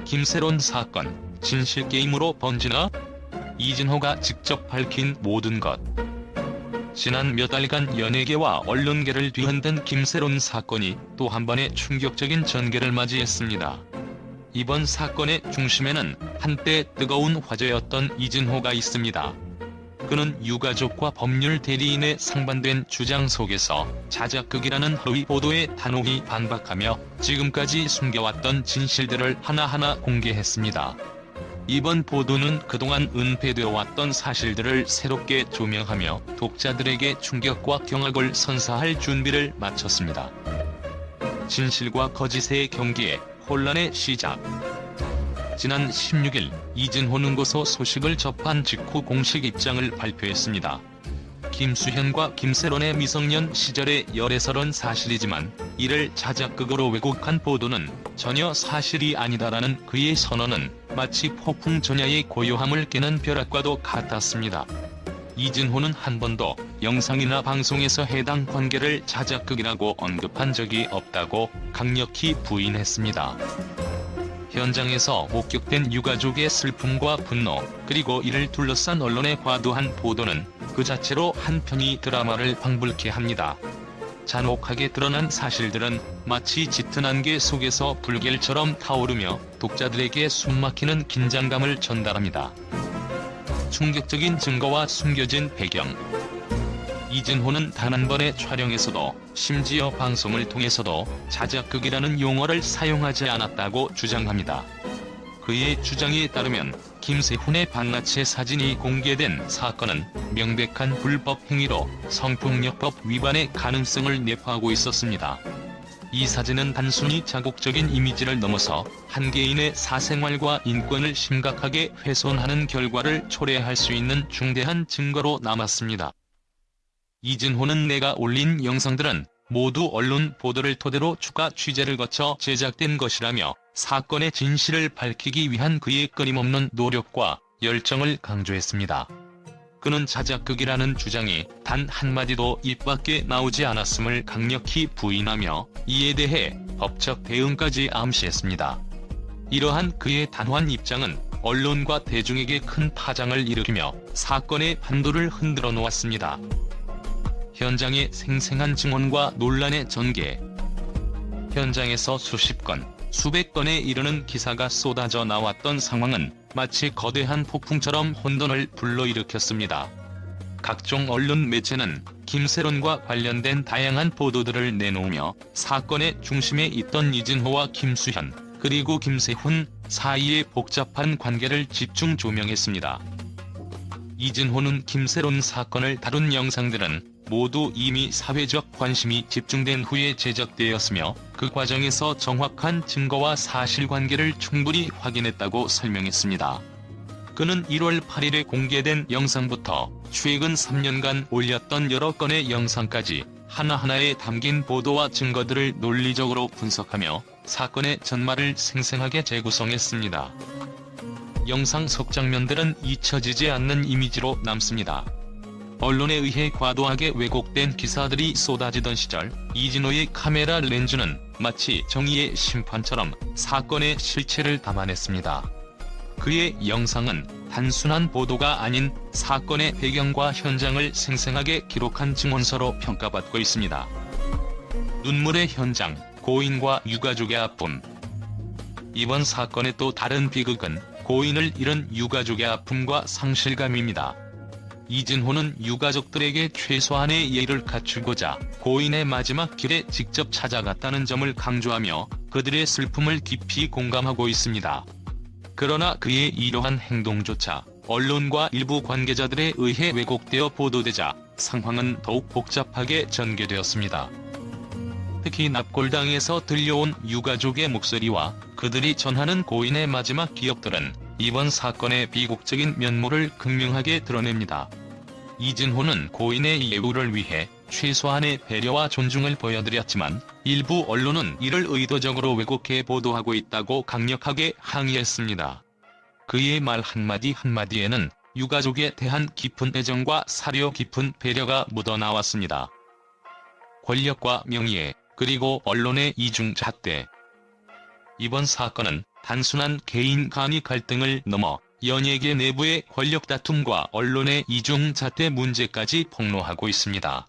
김새론 사건, 진실게임으로 번지나? 이진호가 직접 밝힌 모든 것. 지난 몇 달간 연예계와 언론계를 뒤흔든 김새론 사건이 또 한 번의 충격적인 전개를 맞이했습니다. 이번 사건의 중심에는 한때 뜨거운 화제였던 이진호가 있습니다. 그는 유가족과 법률 대리인의 상반된 주장 속에서 자작극이라는 허위 보도에 단호히 반박하며 지금까지 숨겨왔던 진실들을 하나하나 공개했습니다. 이번 보도는 그동안 은폐되어 왔던 사실들을 새롭게 조명하며 독자들에게 충격과 경악을 선사할 준비를 마쳤습니다. 진실과 거짓의 경기에 혼란의 시작. 지난 16일 이진호는 고소 소식을 접한 직후 공식 입장을 발표했습니다. 김수현과 김새론의 미성년 시절의 열애설은 사실이지만 이를 자작극으로 왜곡한 보도는 전혀 사실이 아니다라는 그의 선언은 마치 폭풍 전야의 고요함을 깨는 벼락과도 같았습니다. 이진호는 한 번도 영상이나 방송에서 해당 관계를 자작극이라고 언급한 적이 없다고 강력히 부인했습니다. 현장에서 목격된 유가족의 슬픔과 분노, 그리고 이를 둘러싼 언론의 과도한 보도는 그 자체로 한 편의 드라마를 방불케 합니다. 잔혹하게 드러난 사실들은 마치 짙은 안개 속에서 불길처럼 타오르며 독자들에게 숨막히는 긴장감을 전달합니다. 충격적인 증거와 숨겨진 배경. 이진호는 단 한 번의 촬영에서도 심지어 방송을 통해서도 자작극이라는 용어를 사용하지 않았다고 주장합니다. 그의 주장에 따르면 김세훈의 방라체 사진이 공개된 사건은 명백한 불법 행위로 성폭력법 위반의 가능성을 내포하고 있었습니다. 이 사진은 단순히 자극적인 이미지를 넘어서 한 개인의 사생활과 인권을 심각하게 훼손하는 결과를 초래할 수 있는 중대한 증거로 남았습니다. 이진호는 내가 올린 영상들은 모두 언론 보도를 토대로 추가 취재를 거쳐 제작된 것이라며 사건의 진실을 밝히기 위한 그의 끊임없는 노력과 열정을 강조했습니다. 그는 자작극이라는 주장이 단 한마디도 입 밖에 나오지 않았음을 강력히 부인하며 이에 대해 법적 대응까지 암시했습니다. 이러한 그의 단호한 입장은 언론과 대중에게 큰 파장을 일으키며 사건의 판도를 흔들어 놓았습니다. 현장의 생생한 증언과 논란의 전개. 현장에서 수십 건, 수백 건에 이르는 기사가 쏟아져 나왔던 상황은 마치 거대한 폭풍처럼 혼돈을 불러일으켰습니다. 각종 언론 매체는 김새론과 관련된 다양한 보도들을 내놓으며 사건의 중심에 있던 이진호와 김수현, 그리고 김세훈 사이의 복잡한 관계를 집중 조명했습니다. 이진호는 김새론 사건을 다룬 영상들은 모두 이미 사회적 관심이 집중된 후에 제작되었으며 그 과정에서 정확한 증거와 사실관계를 충분히 확인했다고 설명했습니다. 그는 1월 8일에 공개된 영상부터 최근 3년간 올렸던 여러 건의 영상까지 하나하나에 담긴 보도와 증거들을 논리적으로 분석하며 사건의 전말을 생생하게 재구성했습니다. 영상 속 장면들은 잊혀지지 않는 이미지로 남습니다. 언론에 의해 과도하게 왜곡된 기사들이 쏟아지던 시절 이진호의 카메라 렌즈는 마치 정의의 심판처럼 사건의 실체를 담아냈습니다. 그의 영상은 단순한 보도가 아닌 사건의 배경과 현장을 생생하게 기록한 증언서로 평가받고 있습니다. 눈물의 현장, 고인과 유가족의 아픔. 이번 사건의 또 다른 비극은 고인을 잃은 유가족의 아픔과 상실감입니다. 이진호는 유가족들에게 최소한의 예의를 갖추고자 고인의 마지막 길에 직접 찾아갔다는 점을 강조하며 그들의 슬픔을 깊이 공감하고 있습니다. 그러나 그의 이러한 행동조차 언론과 일부 관계자들에 의해 왜곡되어 보도되자 상황은 더욱 복잡하게 전개되었습니다. 특히 납골당에서 들려온 유가족의 목소리와 그들이 전하는 고인의 마지막 기억들은 이번 사건의 비극적인 면모를 극명하게 드러냅니다. 이진호는 고인의 예우를 위해 최소한의 배려와 존중을 보여드렸지만 일부 언론은 이를 의도적으로 왜곡해 보도하고 있다고 강력하게 항의했습니다. 그의 말 한마디 한마디에는 유가족에 대한 깊은 애정과 사려 깊은 배려가 묻어나왔습니다. 권력과 명예, 그리고 언론의 이중잣대. 이번 사건은 단순한 개인 간의 갈등을 넘어 연예계 내부의 권력 다툼과 언론의 이중잣대 문제까지 폭로하고 있습니다.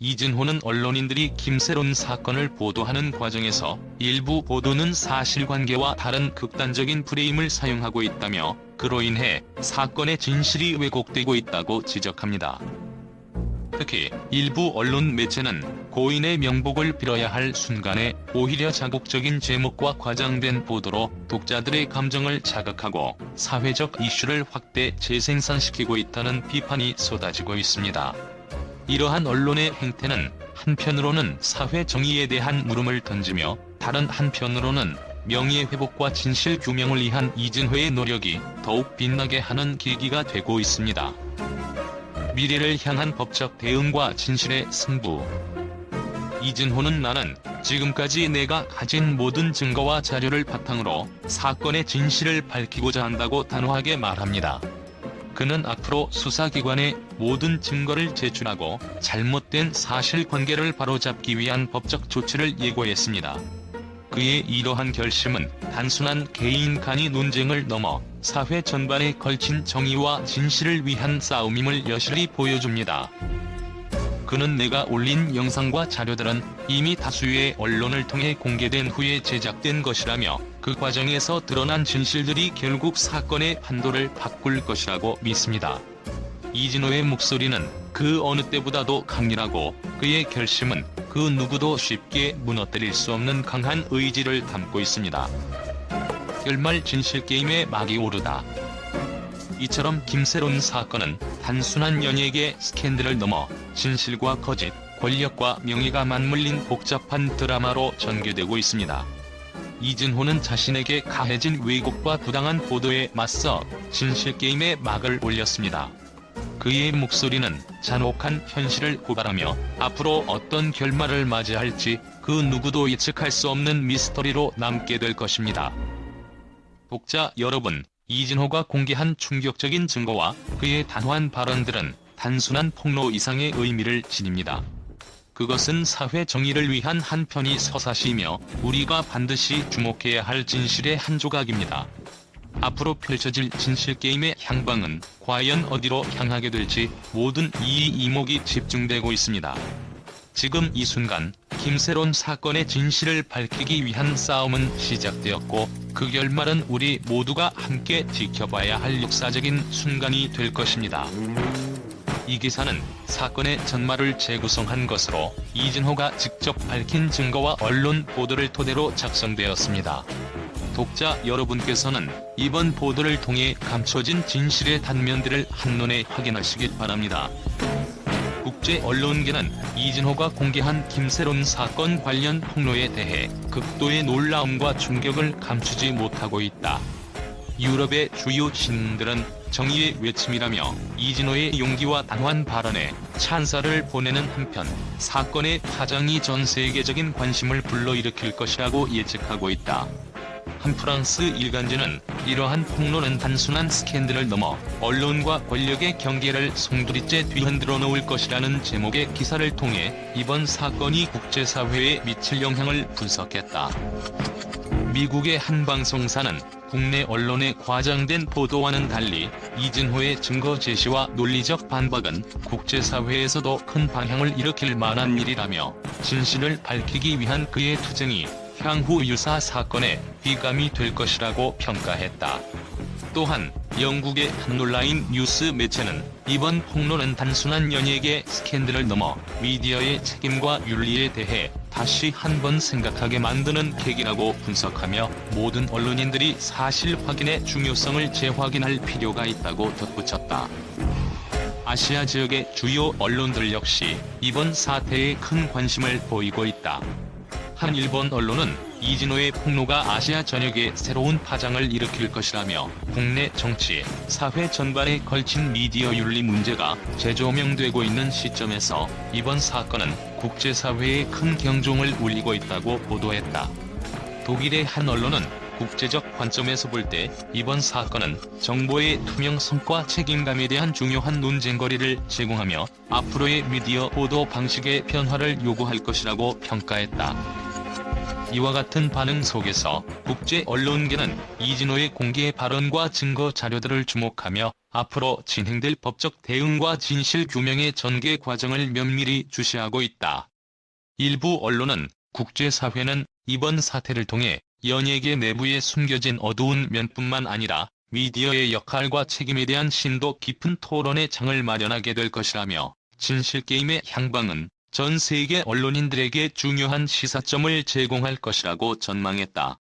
이진호는 언론인들이 김세론 사건을 보도하는 과정에서 일부 보도는 사실관계와 다른 극단적인 프레임을 사용하고 있다며 그로 인해 사건의 진실이 왜곡되고 있다고 지적합니다. 특히 일부 언론 매체는 고인의 명복을 빌어야 할 순간에 오히려 자극적인 제목과 과장된 보도로 독자들의 감정을 자극하고 사회적 이슈를 확대 재생산시키고 있다는 비판이 쏟아지고 있습니다. 이러한 언론의 행태는 한편으로는 사회 정의에 대한 물음을 던지며 다른 한편으로는 명예회복과 진실 규명을 위한 이진호의 노력이 더욱 빛나게 하는 계기가 되고 있습니다. 미래를 향한 법적 대응과 진실의 승부. 이진호는 나는 지금까지 내가 가진 모든 증거와 자료를 바탕으로 사건의 진실을 밝히고자 한다고 단호하게 말합니다. 그는 앞으로 수사기관에 모든 증거를 제출하고 잘못된 사실관계를 바로잡기 위한 법적 조치를 예고했습니다. 그의 이러한 결심은 단순한 개인 간의 논쟁을 넘어 사회 전반에 걸친 정의와 진실을 위한 싸움임을 여실히 보여줍니다. 그는 내가 올린 영상과 자료들은 이미 다수의 언론을 통해 공개된 후에 제작된 것이라며 그 과정에서 드러난 진실들이 결국 사건의 판도를 바꿀 것이라고 믿습니다. 이진호의 목소리는 그 어느 때보다도 강렬하고 그의 결심은 그 누구도 쉽게 무너뜨릴 수 없는 강한 의지를 담고 있습니다. 결말 진실게임의 막이 오르다. 이처럼 김세론 사건은 단순한 연예계 스캔들을 넘어 진실과 거짓, 권력과 명예가 맞물린 복잡한 드라마로 전개되고 있습니다. 이진호는 자신에게 가해진 왜곡과 부당한 보도에 맞서 진실게임의 막을 올렸습니다. 그의 목소리는 잔혹한 현실을 고발하며 앞으로 어떤 결말을 맞이할지 그 누구도 예측할 수 없는 미스터리로 남게 될 것입니다. 독자 여러분, 이진호가 공개한 충격적인 증거와 그의 단호한 발언들은 단순한 폭로 이상의 의미를 지닙니다. 그것은 사회 정의를 위한 한 편이 서사시이며 우리가 반드시 주목해야 할 진실의 한 조각입니다. 앞으로 펼쳐질 진실게임의 향방은 과연 어디로 향하게 될지 모든 이목이 집중되고 있습니다. 지금 이 순간 김세론 사건의 진실을 밝히기 위한 싸움은 시작되었고 그 결말은 우리 모두가 함께 지켜봐야 할 역사적인 순간이 될 것입니다. 이 기사는 사건의 전말을 재구성한 것으로 이진호가 직접 밝힌 증거와 언론 보도를 토대로 작성되었습니다. 독자 여러분께서는 이번 보도를 통해 감춰진 진실의 단면들을 한눈에 확인하시길 바랍니다. 국제 언론계는 이진호가 공개한 김세론 사건 관련 폭로에 대해 극도의 놀라움과 충격을 감추지 못하고 있다. 유럽의 주요 신문들은 정의의 외침이라며 이진호의 용기와 단호한 발언에 찬사를 보내는 한편 사건의 파장이 전 세계적인 관심을 불러일으킬 것이라고 예측하고 있다. 한 프랑스 일간지는 이러한 폭로는 단순한 스캔들을 넘어 언론과 권력의 경계를 송두리째 뒤흔들어 놓을 것이라는 제목의 기사를 통해 이번 사건이 국제사회에 미칠 영향을 분석했다. 미국의 한 방송사는 국내 언론의 과장된 보도와는 달리 이진호의 증거 제시와 논리적 반박은 국제사회에서도 큰 방향을 일으킬 만한 일이라며 진실을 밝히기 위한 그의 투쟁이 향후 유사 사건의 비감이 될 것이라고 평가했다. 또한 영국의 한 온라인 뉴스 매체는 이번 폭로는 단순한 연예계 스캔들을 넘어 미디어의 책임과 윤리에 대해 다시 한번 생각하게 만드는 계기라고 분석하며 모든 언론인들이 사실 확인의 중요성을 재확인할 필요가 있다고 덧붙였다. 아시아 지역의 주요 언론들 역시 이번 사태에 큰 관심을 보이고 있다. 한 일본 언론은 이진호의 폭로가 아시아 전역에 새로운 파장을 일으킬 것이라며 국내 정치, 사회 전반에 걸친 미디어 윤리 문제가 재조명되고 있는 시점에서 이번 사건은 국제사회에 큰 경종을 울리고 있다고 보도했다. 독일의 한 언론은 국제적 관점에서 볼 때 이번 사건은 정보의 투명성과 책임감에 대한 중요한 논쟁거리를 제공하며 앞으로의 미디어 보도 방식의 변화를 요구할 것이라고 평가했다. 이와 같은 반응 속에서 국제 언론계는 이진호의 공개 발언과 증거 자료들을 주목하며 앞으로 진행될 법적 대응과 진실 규명의 전개 과정을 면밀히 주시하고 있다. 일부 언론은 국제사회는 이번 사태를 통해 연예계 내부에 숨겨진 어두운 면뿐만 아니라 미디어의 역할과 책임에 대한 심도 깊은 토론의 장을 마련하게 될 것이라며 진실게임의 향방은 전 세계 언론인들에게 중요한 시사점을 제공할 것이라고 전망했다.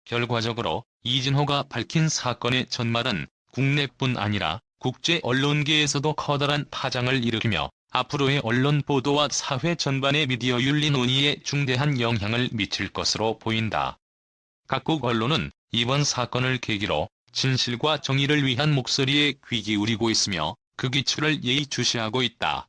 결과적으로 이진호가 밝힌 사건의 전말은 국내뿐 아니라 국제 언론계에서도 커다란 파장을 일으키며 앞으로의 언론 보도와 사회 전반의 미디어 윤리 논의에 중대한 영향을 미칠 것으로 보인다. 각국 언론은 이번 사건을 계기로 진실과 정의를 위한 목소리에 귀 기울이고 있으며 그 기초를 예의주시하고 있다.